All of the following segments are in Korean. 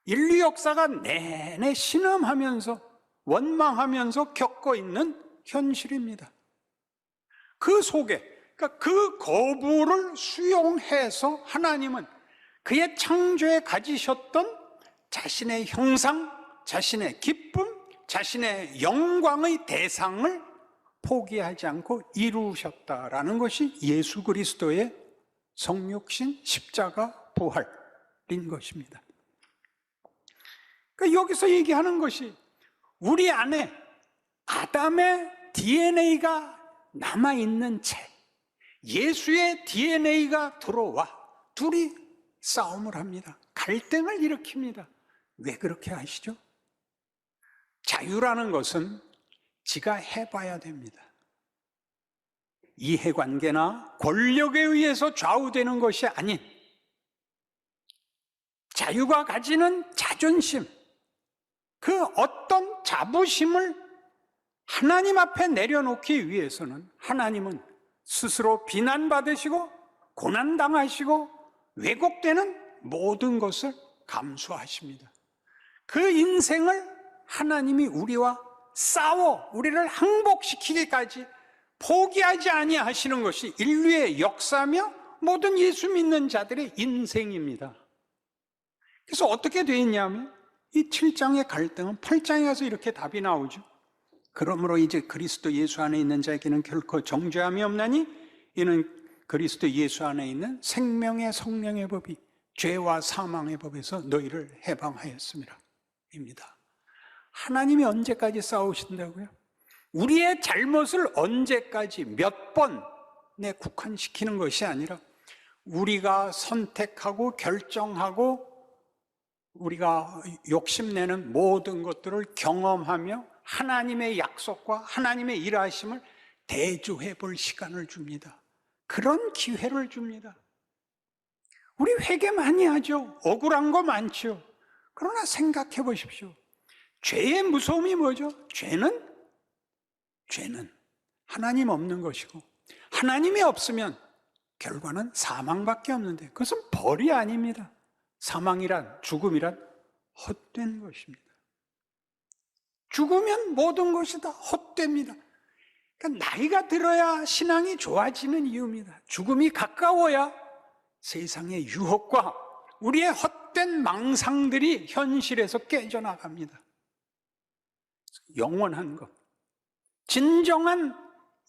인류 역사가 내내 신음하면서 원망하면서 겪고 있는 현실입니다. 그 속에, 그러니까 그 거부를 수용해서 하나님은 그의 창조에 가지셨던 자신의 형상, 자신의 기쁨, 자신의 영광의 대상을 포기하지 않고 이루셨다라는 것이 예수 그리스도의 성육신, 십자가, 부활인 것입니다. 그러니까 여기서 얘기하는 것이 우리 안에 아담의 DNA가 남아있는 채 예수의 DNA가 들어와 둘이 싸움을 합니다. 갈등을 일으킵니다. 왜 그렇게 하시죠? 자유라는 것은 지가 해봐야 됩니다. 이해관계나 권력에 의해서 좌우되는 것이 아닌 자유가 가지는 자존심, 그 어떤 자부심을 하나님 앞에 내려놓기 위해서는 하나님은 스스로 비난받으시고 고난당하시고 왜곡되는 모든 것을 감수하십니다. 그 인생을 하나님이 우리와 싸워 우리를 항복시키기까지 포기하지 아니하시는 것이 인류의 역사며 모든 예수 믿는 자들의 인생입니다. 그래서 어떻게 되어 있냐면 이 7장의 갈등은 8장에 가서 이렇게 답이 나오죠. 그러므로 이제 그리스도 예수 안에 있는 자에게는 결코 정죄함이 없나니 이는 그리스도 예수 안에 있는 생명의 성령의 법이 죄와 사망의 법에서 너희를 해방하였습니다. 입니다. 하나님이 언제까지 싸우신다고요? 우리의 잘못을 언제까지 몇 번에 국한시키는 것이 아니라 우리가 선택하고 결정하고 우리가 욕심내는 모든 것들을 경험하며 하나님의 약속과 하나님의 일하심을 대조해 볼 시간을 줍니다. 그런 기회를 줍니다. 우리 회개 많이 하죠. 억울한 거 많죠. 그러나 생각해 보십시오. 죄의 무서움이 뭐죠? 죄는 하나님 없는 것이고 하나님이 없으면 결과는 사망밖에 없는데 그것은 벌이 아닙니다. 사망이란, 죽음이란 헛된 것입니다. 죽으면 모든 것이 다 헛됩니다. 그러니까 나이가 들어야 신앙이 좋아지는 이유입니다. 죽음이 가까워야 세상의 유혹과 우리의 헛된 망상들이 현실에서 깨져나갑니다. 영원한 것, 진정한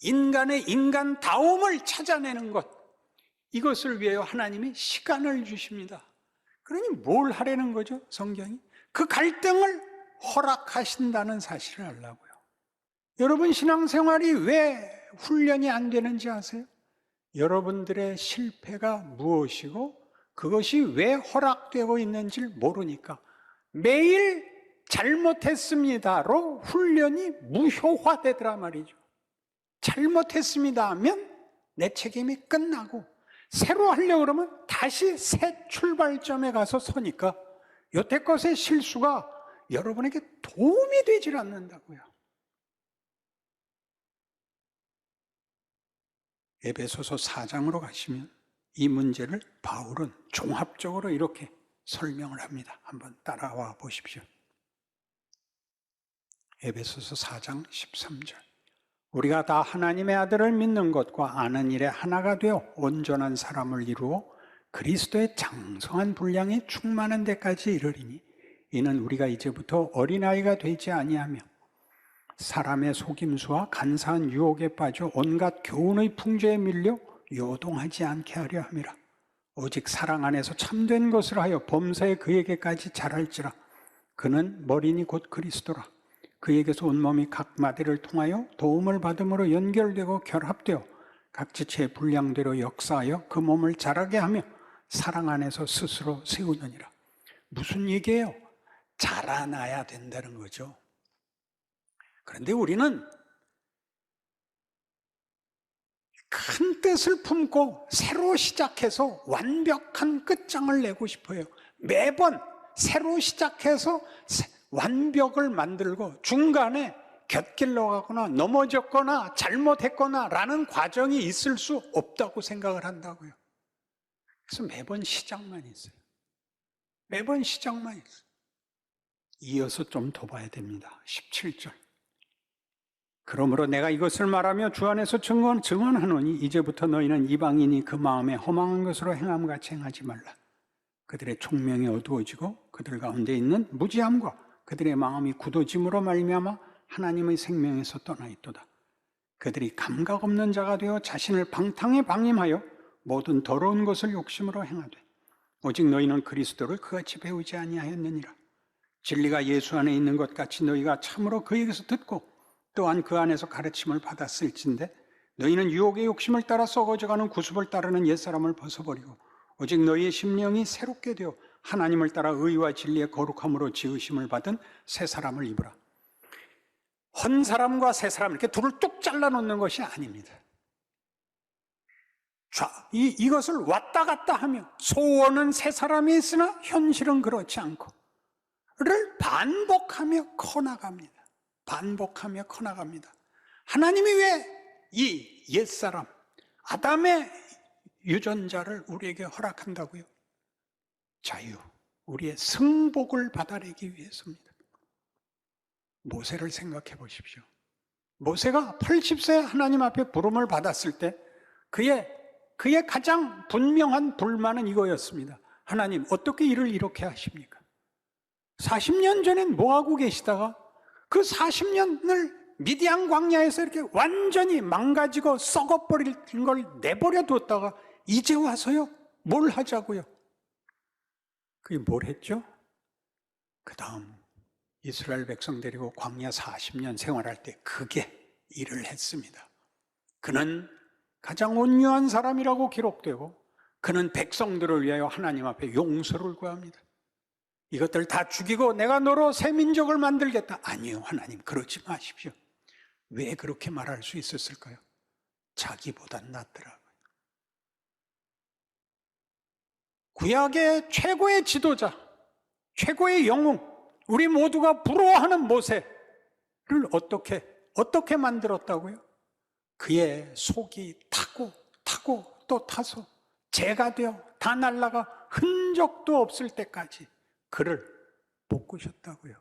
인간의 인간다움을 찾아내는 것, 이것을 위하여 하나님이 시간을 주십니다. 그러니 뭘 하라는 거죠? 성경이 그 갈등을 허락하신다는 사실을 알라고요. 여러분 신앙생활이 왜 훈련이 안 되는지 아세요? 여러분들의 실패가 무엇이고 그것이 왜 허락되고 있는지를 모르니까 매일 잘못했습니다로 훈련이 무효화되더라 말이죠. 잘못했습니다 하면 내 책임이 끝나고 새로 하려고 그러면 다시 새 출발점에 가서 서니까 여태껏의 실수가 여러분에게 도움이 되질 않는다고요. 에베소서 4장으로 가시면 이 문제를 바울은 종합적으로 이렇게 설명을 합니다. 한번 따라와 보십시오. 에베소서 4장 13절. 우리가 다 하나님의 아들을 믿는 것과 아는 일에 하나가 되어 온전한 사람을 이루어 그리스도의 장성한 분량이 충만한 데까지 이르리니 이는 우리가 이제부터 어린아이가 되지 아니하며 사람의 속임수와 간사한 유혹에 빠져 온갖 교훈의 풍조에 밀려 요동하지 않게 하려 함이라. 오직 사랑 안에서 참된 것을 하여 범사에 그에게까지 자랄지라. 그는 머리니 곧 그리스도라. 그에게서 온몸이 각 마디를 통하여 도움을 받음으로 연결되고 결합되어 각 지체의 분량대로 역사하여 그 몸을 자라게 하며 사랑 안에서 스스로 세우느니라. 무슨 얘기예요? 자라나야 된다는 거죠. 그런데 우리는 큰 뜻을 품고 새로 시작해서 완벽한 끝장을 내고 싶어요. 매번 새로 시작해서 완벽을 만들고 중간에 곁길로 가거나 넘어졌거나 잘못했거나 라는 과정이 있을 수 없다고 생각을 한다고요. 그래서 매번 시작만 있어요. 매번 시작만 있어요. 이어서 좀 더 봐야 됩니다. 17절. 그러므로 내가 이것을 말하며 주 안에서 증언하노니 이제부터 너희는 이방인이 그 마음에 허망한 것으로 행함같이 행하지 말라. 그들의 총명이 어두워지고 그들 가운데 있는 무지함과 그들의 마음이 굳어짐으로 말미암아 하나님의 생명에서 떠나 있도다. 그들이 감각 없는 자가 되어 자신을 방탕에 방임하여 모든 더러운 것을 욕심으로 행하되 오직 너희는 그리스도를 그같이 배우지 아니하였느니라. 진리가 예수 안에 있는 것 같이 너희가 참으로 그에게서 듣고 또한 그 안에서 가르침을 받았을진데 너희는 유혹의 욕심을 따라 썩어져가는 구습을 따르는 옛사람을 벗어버리고 오직 너희의 심령이 새롭게 되어 하나님을 따라 의와 진리의 거룩함으로 지으심을 받은 새 사람을 입으라. 헌 사람과 새 사람 이렇게 둘을 뚝 잘라놓는 것이 아닙니다. 이것을 왔다 갔다 하며 소원은 새 사람이 있으나 현실은 그렇지 않고 를 반복하며 커나갑니다. 반복하며 커나갑니다. 하나님이 왜 이 옛사람 아담의 유전자를 우리에게 허락한다고요? 자유, 우리의 승복을 받아내기 위해서입니다. 모세를 생각해 보십시오. 모세가 80세 하나님 앞에 부름을 받았을 때 그의 가장 분명한 불만은 이거였습니다. 하나님, 어떻게 일을 이렇게 하십니까? 40년 전엔 뭐하고 계시다가 그 40년을 미디안 광야에서 이렇게 완전히 망가지고 썩어버릴 걸 내버려 뒀다가 이제 와서요? 뭘 하자고요? 그게 뭘 했죠? 그 다음 이스라엘 백성 데리고 광야 40년 생활할 때 그게 일을 했습니다. 그는 가장 온유한 사람이라고 기록되고 그는 백성들을 위하여 하나님 앞에 용서를 구합니다. 이것들 다 죽이고 내가 너로 새 민족을 만들겠다. 아니요, 하나님 그러지 마십시오. 왜 그렇게 말할 수 있었을까요? 자기보단 낫더라고요. 구약의 최고의 지도자, 최고의 영웅, 우리 모두가 부러워하는 모세를 어떻게 만들었다고요? 그의 속이 타고 또 타서 재가 되어 다 날아가 흔적도 없을 때까지 그를 볶으셨다고요.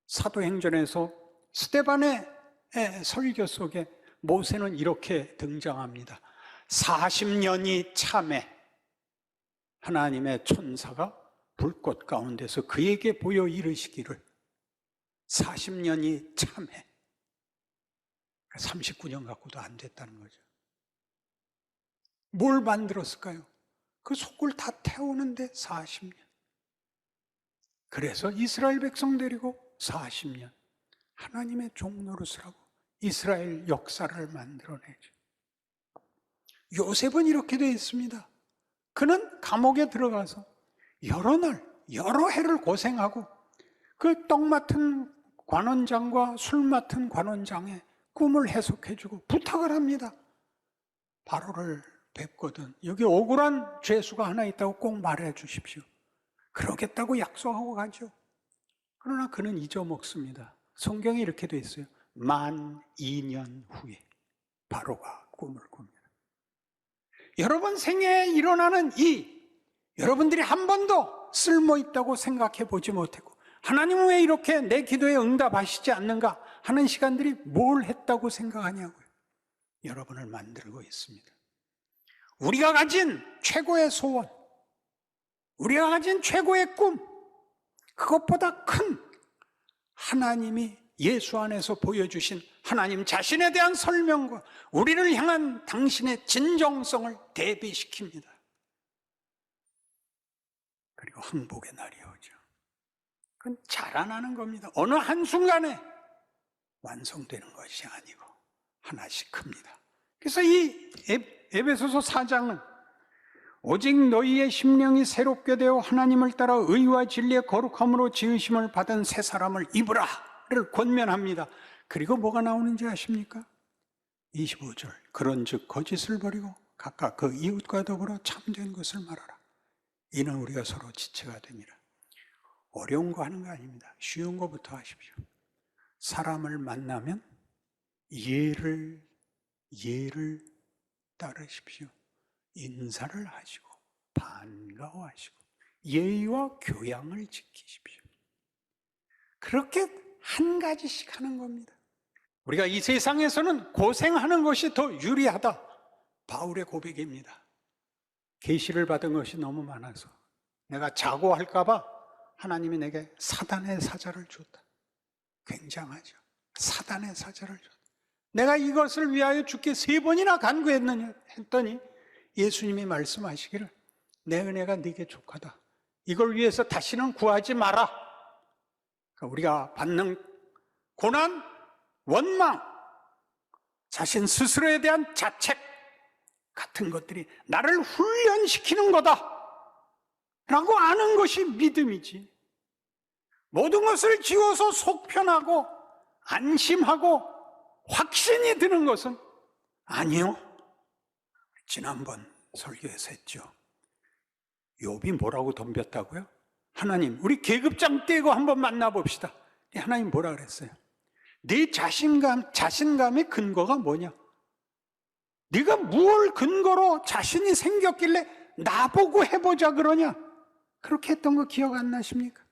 사도행전에서 스데반의 설교 속에 모세는 이렇게 등장합니다. 40년이 참에 하나님의 천사가 불꽃 가운데서 그에게 보여 이르시기를 40년이 참해 39년 갖고도 안 됐다는 거죠. 뭘 만들었을까요? 그 속을 다 태우는데 40년. 그래서 이스라엘 백성 데리고 40년 하나님의 종노릇을 하고 이스라엘 역사를 만들어내죠. 요셉은 이렇게 되어 있습니다. 그는 감옥에 들어가서 여러 날, 여러 해를 고생하고 그 떡 맡은 관원장과 술 맡은 관원장의 꿈을 해석해주고 부탁을 합니다. 바로를 뵙거든 여기 억울한 죄수가 하나 있다고 꼭 말해 주십시오. 그러겠다고 약속하고 가죠. 그러나 그는 잊어먹습니다. 성경에 이렇게 되어 있어요. 만 2년 후에 바로가 꿈을 꿉니다. 여러분 생애에 일어나는 여러분들이 한 번도 쓸모있다고 생각해 보지 못하고 하나님은 왜 이렇게 내 기도에 응답하시지 않는가 하는 시간들이 뭘 했다고 생각하냐고요. 여러분을 만들고 있습니다. 우리가 가진 최고의 소원, 우리가 가진 최고의 꿈, 그것보다 큰 하나님이 예수 안에서 보여주신 하나님 자신에 대한 설명과 우리를 향한 당신의 진정성을 대비시킵니다. 그리고 항복의 날이 오죠. 그건 자라나는 겁니다. 어느 한순간에 완성되는 것이 아니고 하나씩 큽니다. 그래서 이 에베소서 4장은 오직 너희의 심령이 새롭게 되어 하나님을 따라 의와 진리의 거룩함으로 지으심을 받은 새 사람을 입으라를 권면합니다. 그리고 뭐가 나오는지 아십니까? 25절 그런즉 거짓을 버리고 각각 그 이웃과 더불어 참된 것을 말하라. 이는 우리가 서로 지체가 됩니다. 어려운 거 하는 거 아닙니다. 쉬운 거부터 하십시오. 사람을 만나면 예를 따르십시오. 인사를 하시고 반가워하시고 예의와 교양을 지키십시오. 그렇게 한 가지씩 하는 겁니다. 우리가 이 세상에서는 고생하는 것이 더 유리하다. 바울의 고백입니다. 계시를 받은 것이 너무 많아서 내가 자고할까 봐 하나님이 내게 사단의 사자를 줬다. 굉장하죠. 사단의 사자를 줬다. 내가 이것을 위하여 주께 3번이나 간구했느냐 했더니 예수님이 말씀하시기를 내 은혜가 네게 족하다. 이걸 위해서 다시는 구하지 마라. 그러니까 우리가 받는 고난, 원망, 자신 스스로에 대한 자책 같은 것들이 나를 훈련시키는 거다 라고 아는 것이 믿음이지. 모든 것을 지워서 속 편하고 안심하고 확신이 드는 것은 아니요. 지난번 설교에서 했죠. 욥이 뭐라고 덤볐다고요? 하나님, 우리 계급장 떼고 한번 만나봅시다. 하나님 뭐라 그랬어요? 네 자신감의 근거가 뭐냐? 네가 무엇 근거로 자신이 생겼길래 나보고 해보자 그러냐? 그렇게 했던 거 기억 안 나십니까?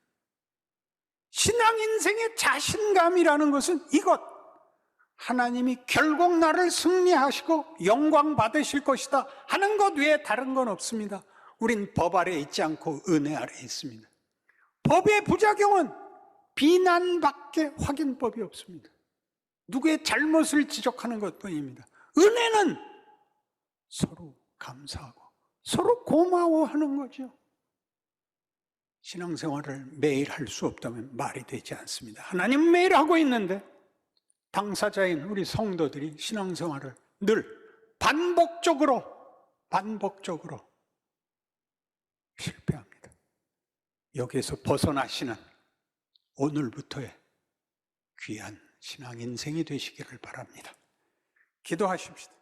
신앙 인생의 자신감이라는 것은 이것, 하나님이 결국 나를 승리하시고 영광 받으실 것이다 하는 것 외에 다른 건 없습니다. 우린 법 아래에 있지 않고 은혜 아래에 있습니다. 법의 부작용은 비난밖에 확인법이 없습니다. 누구의 잘못을 지적하는 것뿐입니다. 은혜는 서로 감사하고 서로 고마워하는 거죠. 신앙생활을 매일 할 수 없다면 말이 되지 않습니다. 하나님 매일 하고 있는데 당사자인 우리 성도들이 신앙생활을 늘 반복적으로 실패합니다. 여기에서 벗어나시는 오늘부터의 귀한 신앙 인생이 되시기를 바랍니다. 기도하십시다.